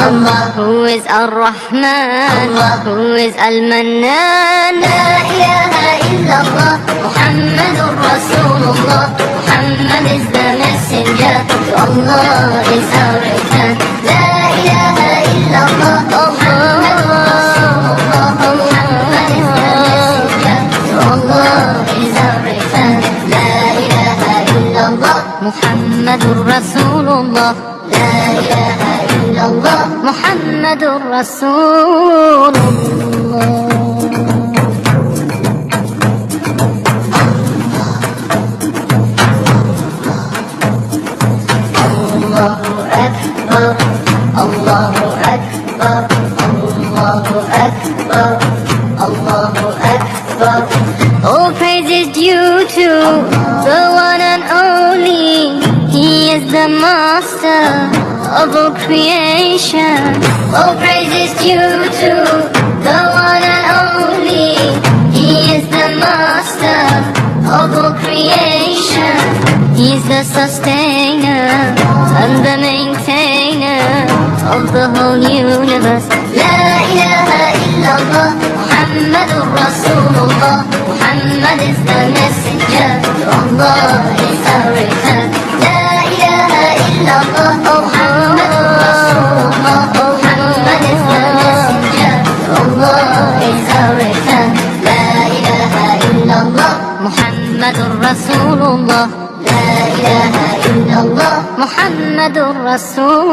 Allah. Who is Ar-Rahman, Allah. Who is Al-Mannan. La ilaha illallah, Muhammadur Rasulullah. Muhammad is the messenger, to Allah is our return. La ilaha illallah, Muhammadur Rasulullah. Muhammad is the messenger, to Allah is our return. La ilaha illallah, Muhammadur Rasulullah. La ilaha illallah, Muhammadur Rasulullah. Allahu Akbar, Allahu Akbar, Allahu Akbar, Allahu Akbar. All praise is due to the one and only. He is the master of all creation. All praise is due to the one and only. He is the master of all creation. He's the sustainer and the maintainer of the whole universe. La ilaha illallah, Muhammadur Rasulullah. Muhammad is the messenger, to Allah is our return. La ilaha illallah, Muhammadur Rasulullah. Muhammad is the messenger, to Allah is our return. La ilaha illallah, Muhammadur Rasulullah. La ilaha illallah, Muhammadur Rasulullah.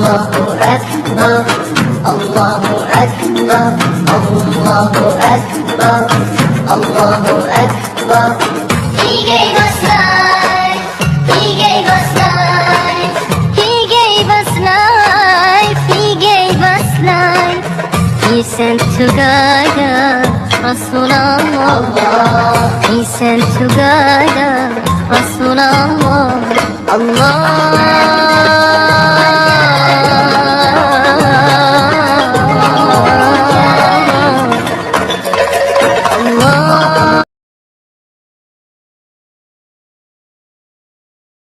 Allahu Akbar, Allahu Akbar, Allahu Akbar, Allahu Akbar. He gave us life, He gave us life, He gave us life, He gave us life. He sent to guide us, Rasulullah. He sent to guide